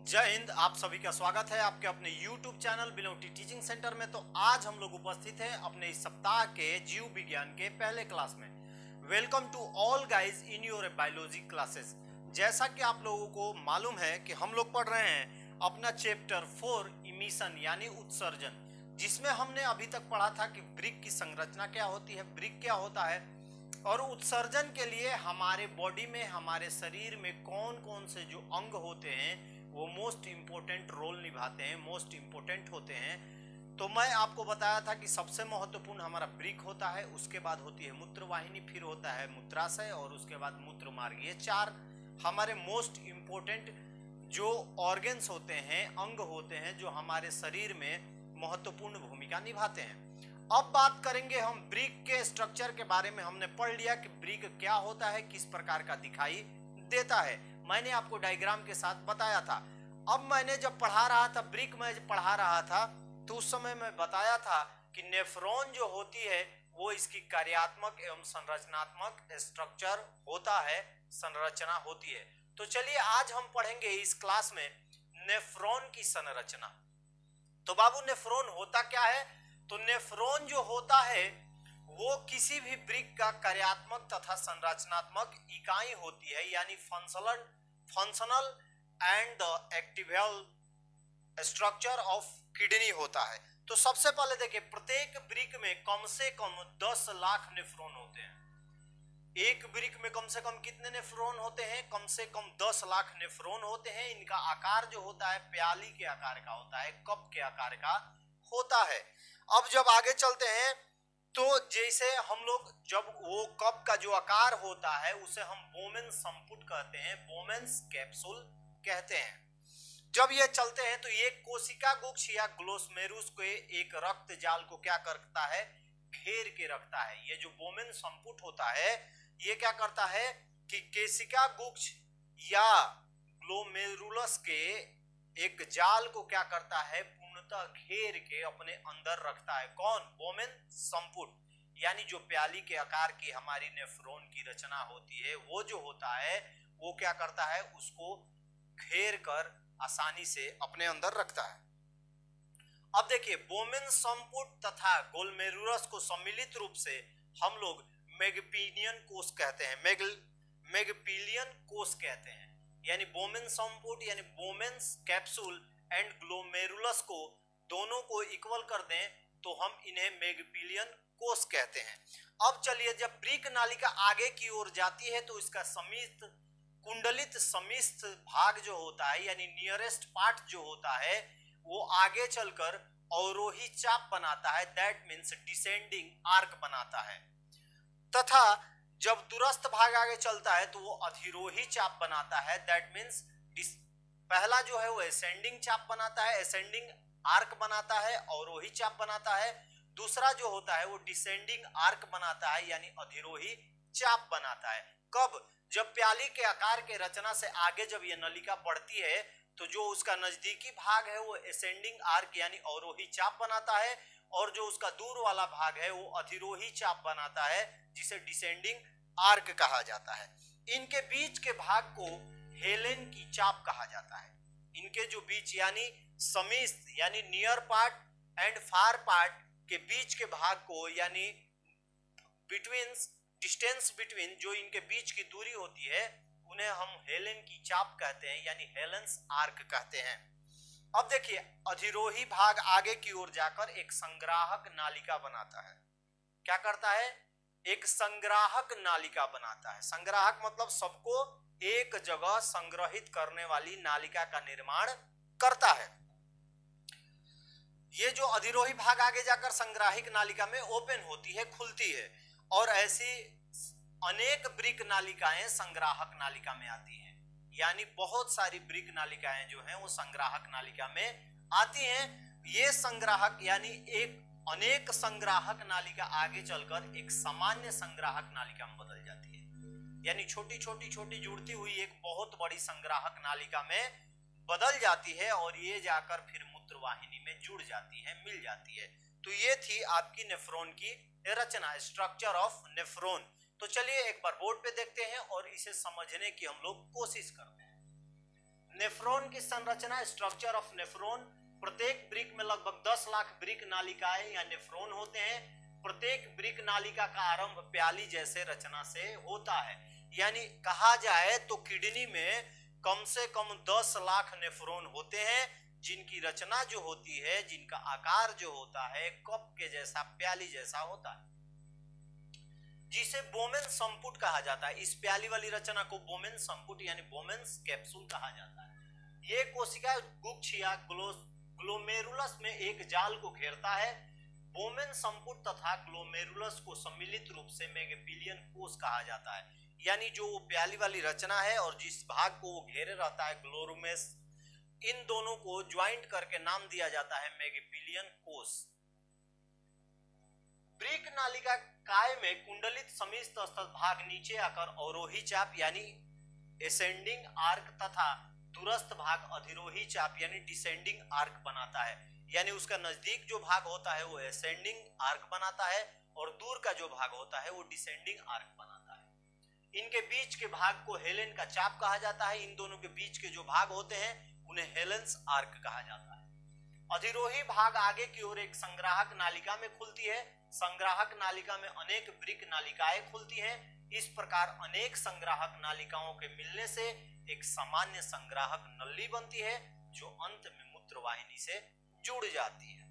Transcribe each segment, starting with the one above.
जय हिंद। आप सभी का स्वागत है आपके अपने YouTube चैनल बिलोटी टीचिंग सेंटर में। तो आज हम लोग उपस्थित हैं अपने इस सप्ताह के जीव विज्ञान के पहले क्लास में। Welcome to all guys in your biology classes. जैसा कि आप लोगों को मालूम है कि हम लोग पढ़ रहे हैं अपना चैप्टर 4 इमिशन यानी उत्सर्जन, जिसमें हमने अभी तक पढ़ा था कि वृक्क की संरचना क्या होती है, वृक्क क्या होता है और उत्सर्जन के लिए हमारे बॉडी में, हमारे शरीर में कौन कौन से जो अंग होते हैं वो मोस्ट इंपोर्टेंट रोल निभाते हैं, मोस्ट इंपोर्टेंट होते हैं। तो मैं आपको बताया था कि सबसे महत्वपूर्ण हमारा वृक्क होता है, उसके बाद होती है मूत्रवाहिनी, फिर होता है मूत्राशय और उसके बाद मूत्र मार्ग। ये चार हमारे मोस्ट इंपोर्टेंट जो ऑर्गन्स होते हैं, अंग होते हैं, जो हमारे शरीर में महत्वपूर्ण भूमिका निभाते हैं। अब बात करेंगे हम वृक्क के स्ट्रक्चर के बारे में। हमने पढ़ लिया कि वृक्क क्या होता है, किस प्रकार का दिखाई देता है, मैंने आपको डायग्राम के साथ बताया था। अब मैंने जब पढ़ा रहा था वृक्क में, जब पढ़ा रहा था तो उस समय मैं बताया था कि नेफ्रॉन जो होती है वो इसकी कार्यात्मक एवं संरचनात्मक स्ट्रक्चर होता है, संरचना होती है। तो चलिए आज हम पढ़ेंगे इस क्लास में नेफ्रॉन की संरचना। तो बाबू नेफ्रॉन होता क्या है? तो नेफ्रॉन जो होता है वो किसी भी वृक्क का कार्यात्मक तथा संरचनात्मक इकाई होती है, यानी functional and the actual structure of kidney होता है। तो सबसे पहले देखिए, प्रत्येक वृक्क में कम से कम 10 लाख नेफ्रॉन होते हैं। एक वृक्क में कम से कम कितने नेफ्रॉन होते हैं? कम से कम 10 लाख नेफ्रॉन होते हैं। इनका आकार जो होता है प्याली के आकार का होता है, कप के आकार का होता है। अब जब आगे चलते हैं तो जैसे हम लोग जब वो कप का जो आकार होता है उसे हम बोमेन संपुट कहते हैं, बोमेन्स कैप्सूल कहते हैं। जब ये चलते हैं तो ये कोशिका गुच्छ या ग्लोमेरुलस के एक रक्त जाल को क्या करता है? घेर के रखता है। ये जो बोमेन संपुट होता है ये क्या करता है कि कोशिका गुच्छ या ग्लोमेरुलस के एक जाल को क्या करता है? पूर्णतः घेर के अपने अंदर रखता है। कौन? बोमेन संपुट। यानी जो प्याली के आकार की हमारी नेफ्रॉन की रचना होती है वो जो होता है वो क्या करता है? उसको घेर कर आसानी से अपने अंदर रखता है। अब देखिए, बोमेन संपुट तथा ग्लोमेरुलस को सम्मिलित रूप से हम लोग मेगापिलियन कोष कहते हैं, मेगापिलियन कोष कहते हैं। यानी बोमेन संपुट यानी बोमेन्स कैप्सूल एंड ग्लोमेरुलस को दोनों को इक्वल कर दें तो हम इन्हें मेगापिलियन कोष कहते हैं। अब चलिए, जब वृक्क नालिका आगे की ओर जाती है तो इसका समित कुंडलित समिस्त भाग जो होता है यानी नियरेस्ट पार्ट जो होता है वो आगे चलकर अवरोही चाप बनाता है, दैट मीन्स डिसेंडिंग आर्क बनाता है। तथा जब दूरस्थ भाग आगे चलता है तो वो अधिरोही चाप बनाता है, दैट मीन्स पहला जो है वो असेंडिंग चाप बनाता है, असेंडिंग आर्क बनाता है, अवरोही चाप बनाता है। दूसरा जो होता है वो डिसेंडिंग आर्क बनाता है यानी अधिरोही चाप बनाता है। कब? जब प्याली के आकार के रचना से आगे जब ये नलिका बढ़ती है तो जो उसका नजदीकी भाग है वो असेंडिंग आर्क यानी अवरोही चाप बनाता है और जो उसका दूर वाला भाग है वो अधिरोही चाप बनाता है जिसे डिसेंडिंग आर्क कहा जाता है। इनके बीच के भाग को हेलेन की चाप कहा जाता है। इनके जो बीच यानी समिस्त यानी near part and far part के बीच के भाग को यानी बिटवीन डिस्टेंस बिटवीन जो इनके बीच की दूरी होती है उन्हें हम हेलेन की चाप कहते हैं यानी हेलेन्स आर्क कहते हैं। अब देखिए, अधिरोही भाग आगे की ओर जाकर एक संग्राहक नालिका बनाता है। क्या करता है? एक संग्राहक नालिका बनाता है। संग्राहक मतलब सबको एक जगह संग्रहित करने वाली नालिका का निर्माण करता है। ये जो अधिरोही भाग आगे जाकर संग्राहक नालिका में ओपन होती है, खुलती है और ऐसी अनेक वृक्क नालिकाएं संग्राहक नालिका में आती हैं। यानी बहुत सारी वृक्क नालिकाएं जो हैं वो संग्राहक नालिका में आती हैं। ये संग्राहक यानी एक अनेक संग्राहक नालिका आगे चलकर एक सामान्य संग्राहक नालिका में बदल जाती है। यानी छोटी छोटी जुड़ती हुई एक बहुत बड़ी संग्राहक नालिका में बदल जाती है और ये जाकर फिर मूत्रवाहिनी में जुड़ जाती है, मिल जाती है। तो ये थी आपकी नेफ्रॉन की रचना, स्ट्रक्चर ऑफ नेफ्रॉन। तो चलिए एक बार बोर्ड पे देखते हैं और इसे समझने की हम लोग कोशिश करते हैं। नेफ्रॉन की संरचना, स्ट्रक्चर ऑफ नेफ्रॉन, प्रत्येक वृक्क में लगभग 10 लाख वृक्क नालिकाएं या नेफ्रॉन होते हैं। प्रत्येक वृक्क नालिका का आरंभ प्याली जैसे रचना से होता है। यानी कहा जाए तो किडनी में कम से कम 10 लाख नेफ्रॉन होते हैं, जिनकी रचना जो होती है, जिनका आकार जो होता है कप के जैसा, प्याली जैसा होता है, जिसे बोमेन संपुट कहा जाता है। इस प्याली वाली रचना को बोमेन संपुट यानी बोमेन्स कैप्सूल कहा जाता है। ये कोशिका गुच्छ या ग्लोमेरुलस में एक जाल को घेरता है। बोमेन संपुट तथा ग्लोमेरुलस को सम्मिलित रूप से मेगापिलियन कोश कहा जाता है। यानी जो वो प्याली वाली रचना है और जिस भाग को वो घेरे रहता है ग्लोमेरुलस, इन दोनों को ज्वाइंट करके नाम दिया जाता है मेगापिलियन कोश। वृक्क नालिका काय में कुंडलित समिश्र भाग नीचे आकर अवरोही चाप यानी एसेंडिंग आर्क तथा दूरस्थ भाग अधिरोही चाप यानी डिसेंडिंग आर्क बनाता है। यानी उसका नजदीक जो भाग होता है वो एसेंडिंग आर्क बनाता है और दूर का जो भाग होता है वो डिसेंडिंग आर्क बनाता है। इनके बीच के भाग को हेलेन का चाप कहा जाता है। इन दोनों के बीच के जो भाग होते हैं उन्हें हेलेंस आर्क कहा जाता है। अधिरोही भाग आगे की ओर एक संग्राहक नालिका में खुलती है। संग्राहक नालिका में अनेक वृक्क नालिकाएं खुलती हैं। इस प्रकार अनेक संग्राहक नालिकाओं के मिलने से एक सामान्य संग्राहक नली बनती है, जो अंत में मूत्रवाहिनी से जुड़ जाती है।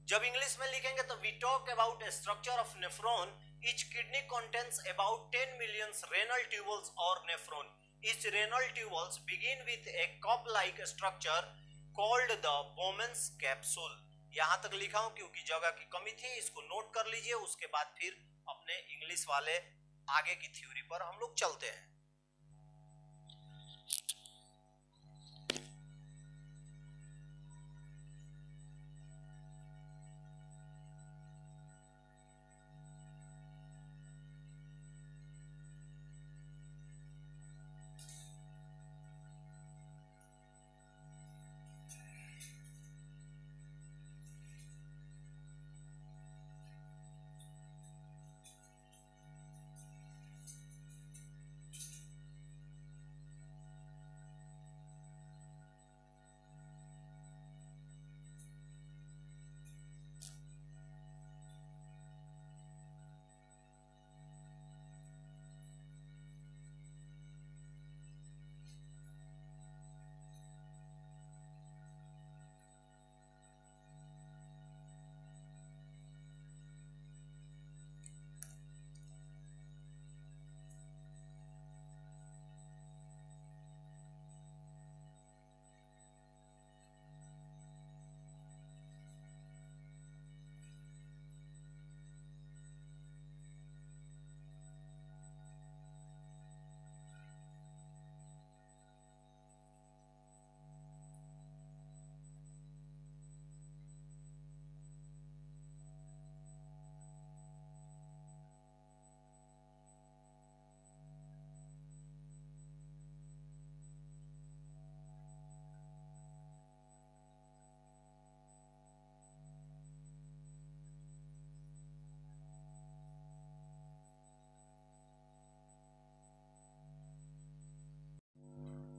जब इंग्लिश में लिखेंगे तो we talk about structure of nephron. Each kidney contains about 10 million renal tubules और nephron. Each renal tubules begin with a cup like structure called the Bowman's capsule. यहां तक लिखा हूं क्योंकि जगह की कमी थी, इसको नोट कर लीजिए। उसके बाद फिर अपने इंग्लिश वाले आगे की थ्योरी पर हम लोग चलते हैं।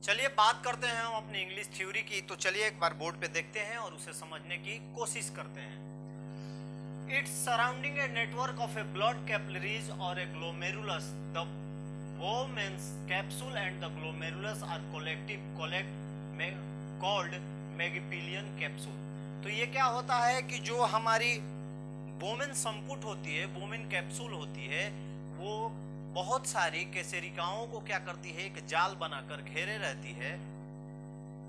चलिए बात करते हैं हम अपनी इंग्लिश थ्योरी की। तो चलिए एक बार बोर्ड पे देखते हैं और उसे समझने की कोशिश करते हैं। It's surrounding a network of a blood capillaries और a glomerulus. The Bowman's capsule and the glomerulus are called Malpighian capsule. तो ये क्या होता है कि जो हमारी बोमेन संपुट होती है, बोमेन कैप्सूल होती है, वो बहुत सारी केशरिकाओं को क्या करती है, एक जाल बनाकर घेरे रहती है।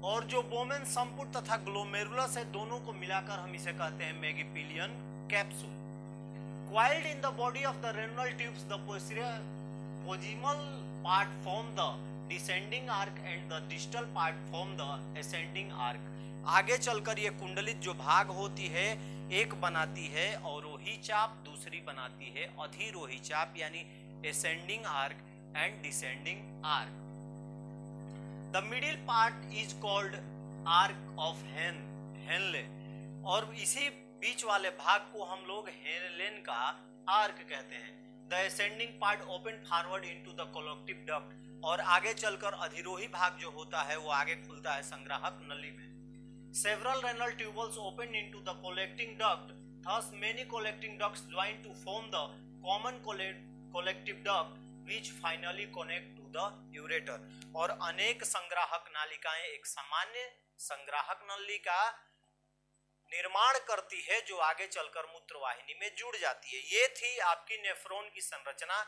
और जो बोमेन संपुट तथा ग्लोमेरुलस है, दोनों को मिलाकर हम इसे कहते हैं मेगापिलियन capsule. Coiled in the body of the renal tubes, the proximal part form the descending arc and the distal part form the ascending arc। आगे चलकर ये कुंडलित जो भाग होती है, एक बनाती है अवरोही चाप, दूसरी बनाती है अधिरोही चाप यानी ascending arc and descending arc। The middle part is called arc of Henle और इसी बीच वाले भाग को हम लोग हेलेन का आर्क कहते हैं। The ascending part open forward into the collective duct। और आगे चलकर अधिरोही भाग जो होता है वो आगे खुलता है संग्राहक नली में। Several renal tubules open into the collecting duct, thus many collecting ducts join to form the common collective duct which finally connect to the ureter। और अनेक संग्राहक नालिकाएं एक सामान्य संग्राहक नली का निर्माण करती है जो आगे चलकर मूत्रवाहिनी में जुड़ जाती है। ये थी आपकी नेफ्रॉन की संरचना,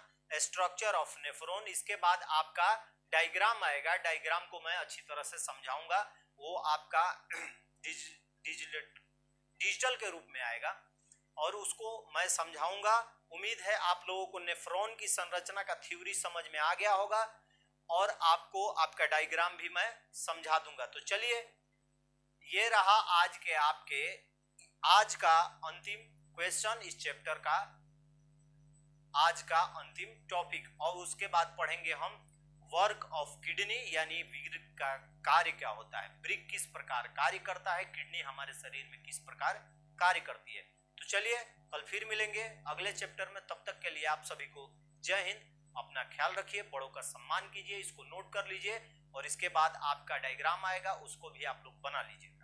स्ट्रक्चर ऑफ नेफ्रॉन। इसके बाद आपका डायग्राम आएगा, डायग्राम को मैं अच्छी तरह से समझाऊंगा, वो आपका डिजिटल के रूप में आएगा और उसको मैं समझाऊंगा। उम्मीद है आप लोगों को नेफ्रॉन की संरचना का थ्योरी समझ में आ गया होगा और आपको आपका डायग्राम भी मैं समझा दूंगा। तो चलिए, ये रहा आज का अंतिम क्वेश्चन, इस चैप्टर का आज का अंतिम टॉपिक। और उसके बाद पढ़ेंगे हम वर्क ऑफ किडनी, यानी वृक्क का कार्य क्या होता है, वृक्क किस प्रकार कार्य करता है, किडनी हमारे शरीर में किस प्रकार कार्य करती है। तो चलिए कल फिर मिलेंगे अगले चैप्टर में। तब तक के लिए आप सभी को जय हिंद। अपना ख्याल रखिए, बड़ों का सम्मान कीजिए, इसको नोट कर लीजिए और इसके बाद आपका डायग्राम आएगा, उसको भी आप लोग बना लीजिएगा।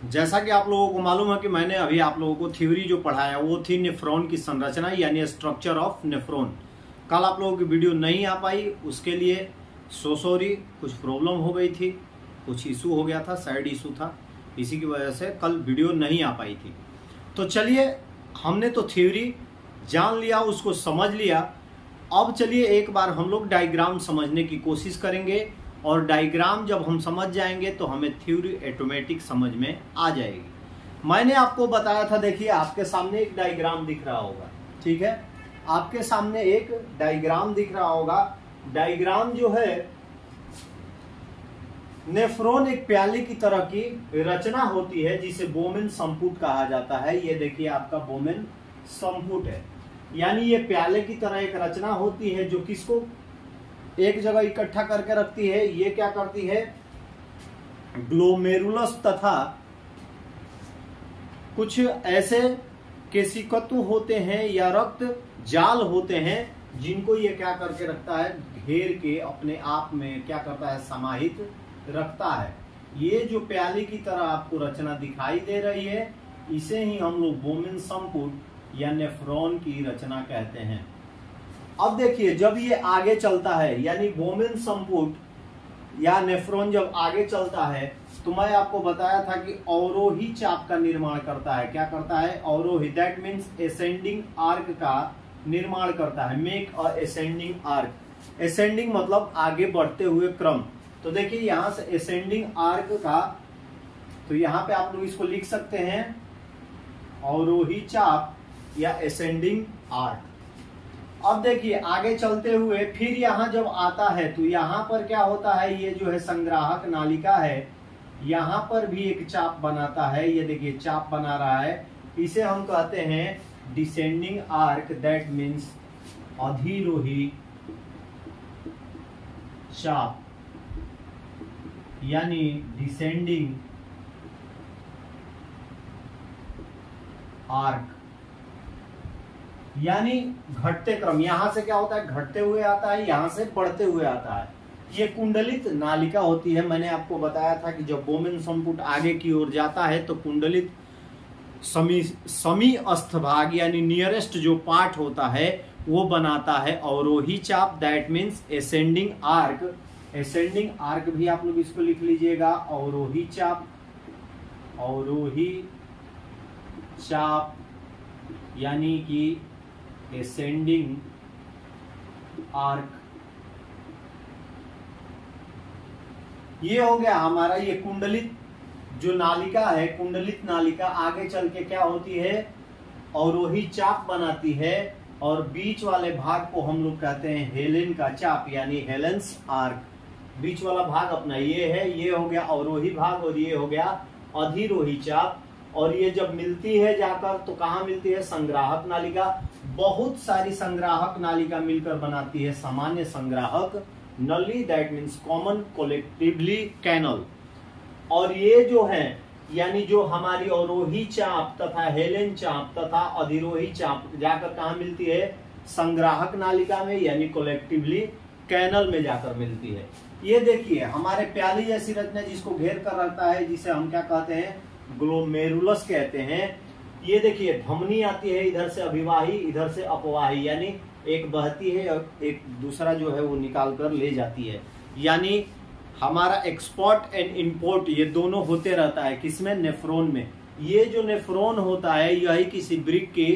जैसा कि आप लोगों को मालूम है कि मैंने अभी आप लोगों को थ्योरी जो पढ़ाया वो थी नेफ्रॉन की संरचना, यानी स्ट्रक्चर ऑफ नेफ्रॉन। कल आप लोगों की वीडियो नहीं आ पाई, उसके लिए सॉरी, कुछ प्रॉब्लम हो गई थी, कुछ इशू हो गया था, साइड इशू था, इसी की वजह से कल वीडियो नहीं आ पाई थी। तो चलिए, हमने तो थ्योरी जान लिया, उसको समझ लिया। अब चलिए एक बार हम लोग डायग्राम समझने की कोशिश करेंगे और डायग्राम जब हम समझ जाएंगे तो हमें थ्योरी ऑटोमेटिक समझ में आ जाएगी। मैंने आपको बताया था, देखिए आपके सामने एक डायग्राम दिख रहा होगा, ठीक है, आपके सामने एक डायग्राम दिख रहा होगा। डायग्राम जो है, नेफ्रॉन एक प्याले की तरह की रचना होती है जिसे बोमेन संपुट कहा जाता है। ये देखिए आपका बोमेन संपुट है, यानी ये प्याले की तरह एक रचना होती है जो किसको एक जगह इकट्ठा करके रखती है। ये क्या करती है, ग्लोमेरुलस तथा कुछ ऐसे केशिकत्व होते हैं या रक्त जाल होते हैं जिनको ये क्या करके रखता है, घेर के अपने आप में क्या करता है, समाहित रखता है। ये जो प्याली की तरह आपको रचना दिखाई दे रही है, इसे ही हम लोग बोमेन संपुट या नेफ्रॉन की रचना कहते हैं। अब देखिए, जब ये आगे चलता है, यानी बोमेन संपुट या नेफ्रॉन जब आगे चलता है, तो मैं आपको बताया था कि अवरोही चाप का निर्माण करता है। क्या करता है, अवरोही, दैट मीन्स एसेंडिंग आर्क का निर्माण करता है। Make a ascending arc. Ascending मतलब आगे बढ़ते हुए क्रम। तो देखिए यहां से एसेंडिंग आर्क का, तो यहां पे आप लोग इसको लिख सकते हैं अवरोही चाप या एसेंडिंग आर्क। अब देखिए आगे चलते हुए फिर यहां जब आता है तो यहां पर क्या होता है, ये जो है संग्राहक नालिका है, यहां पर भी एक चाप बनाता है। ये देखिए चाप बना रहा है, इसे हम कहते हैं डिसेंडिंग आर्क, दैट मीन्स अधिरोही चाप, यानी डिसेंडिंग आर्क। यानी घटते क्रम, यहां से क्या होता है, घटते हुए आता है, यहां से बढ़ते हुए आता है। ये कुंडलित नालिका होती है। मैंने आपको बताया था कि जब बोमेन संपुट आगे की ओर जाता है तो कुंडलित समीअस्थ भाग यानी नियरेस्ट जो पार्ट होता है वो बनाता है अवरोही चाप, that means ascending arc. Ascending arc भी आप लोग इसको लिख लीजिएगा, अवरोही चाप, अवरोही चाप यानी कि एसेंडिंग आर्क। ये हो गया हमारा ये कुंडलित जो नालिका है, कुंडलित नालिका आगे चल के क्या होती है, अवरोही चाप बनाती है और बीच वाले भाग को हम लोग कहते हैं हेलेन का चाप यानी हेलेंस आर्क। बीच वाला भाग अपना ये है, ये हो गया अवरोही भाग और ये हो गया अधिरोही चाप। और ये जब मिलती है जाकर तो कहाँ मिलती है, संग्राहक नालिका। बहुत सारी संग्राहक नालिका मिलकर बनाती है सामान्य संग्राहक नली, that means common collectively canal. और ये जो है यानी जो हमारी अवरोही चाप तथा हेलेन चाप तथा अधिरोही चाप जाकर कहाँ मिलती है, संग्राहक नालिका में यानी कोलेक्टिवली कैनल में जाकर मिलती है। ये देखिए हमारे प्याली जैसी रचना जिसको घेर कर रखता है, जिसे हम क्या कहते हैं, ग्लोमेरुलस कहते हैं। ये देखिए धमनी आती है, इधर से अभिवाही इधर से अपवाही, यानी एक बहती है और एक दूसरा जो है वो निकाल कर ले जाती है। यानी हमारा एक्सपोर्ट एंड इंपोर्ट ये दोनों होते रहता है, किसमें, नेफ्रॉन में। ये जो नेफ्रॉन होता है यही किसी वृक्क की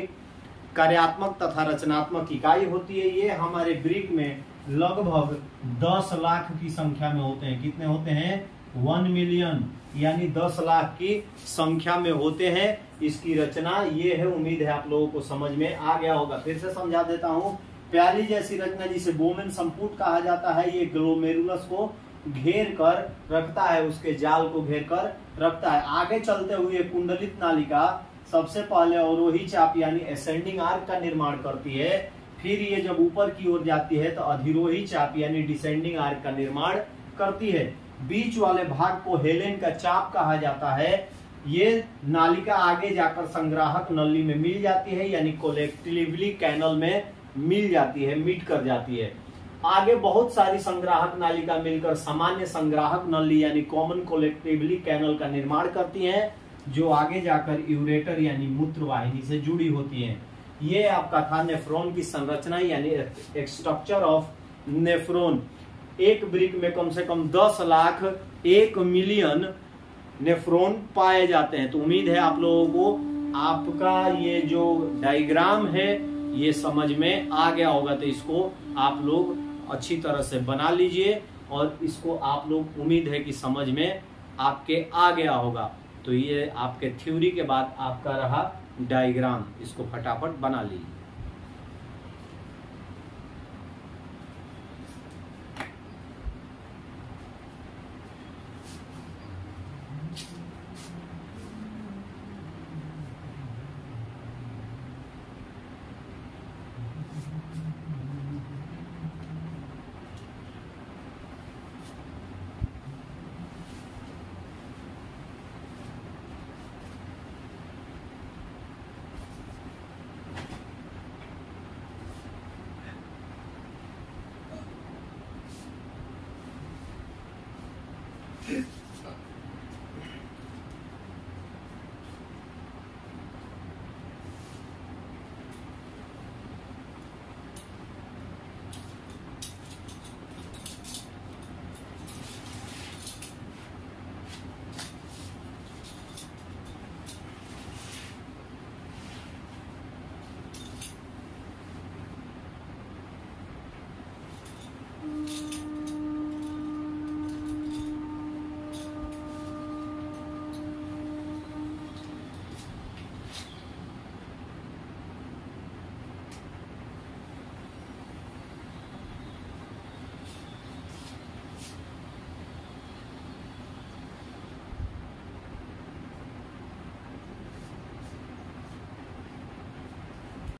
कार्यात्मक तथा रचनात्मक इकाई होती है। ये हमारे वृक्क में लगभग 10 लाख की संख्या में होते हैं। कितने होते हैं, 1 मिलियन यानी 10 लाख की संख्या में होते हैं। इसकी रचना ये है, उम्मीद है आप लोगों को समझ में आ गया होगा। फिर से समझा देता हूँ, प्याली जैसी रचना जिसे बोमेन संपुट कहा जाता है, ये ग्लोमेरुलस को घेर कर रखता है, उसके जाल को घेर कर रखता है। आगे चलते हुए कुंडलित नालिका सबसे पहले अवरोही चाप यानी एसेंडिंग आर्क का निर्माण करती है। फिर ये जब ऊपर की ओर जाती है तो अधिरोही चाप यानी डिसेंडिंग आर्क का निर्माण करती है। बीच वाले भाग को हेलेन का चाप कहा जाता है। ये नालिका आगे जाकर संग्राहक नली में मिल जाती है यानी कोलेक्टिवली कैनल में मिल जाती है, मीट कर जाती है। आगे बहुत सारी संग्राहक नालिका मिलकर सामान्य संग्राहक नली यानी कॉमन कोलेक्टिवली कैनल का निर्माण करती हैं, जो आगे जाकर यूरेटर यानी मूत्र वाहिनी से जुड़ी होती हैं। ये आपका था नेफ्रॉन की संरचना यानी स्ट्रक्चर ऑफ नेफ्रॉन। एक वृक्क में कम से कम 10 लाख 1 मिलियन नेफ्रॉन पाए जाते हैं। तो उम्मीद है आप लोगों को आपका ये जो डायग्राम है ये समझ में आ गया होगा। तो इसको आप लोग अच्छी तरह से बना लीजिए और इसको आप लोग, उम्मीद है कि समझ में आपके आ गया होगा। तो ये आपके थ्योरी के बाद आपका रहा डायग्राम, इसको फटाफट बना लीजिए।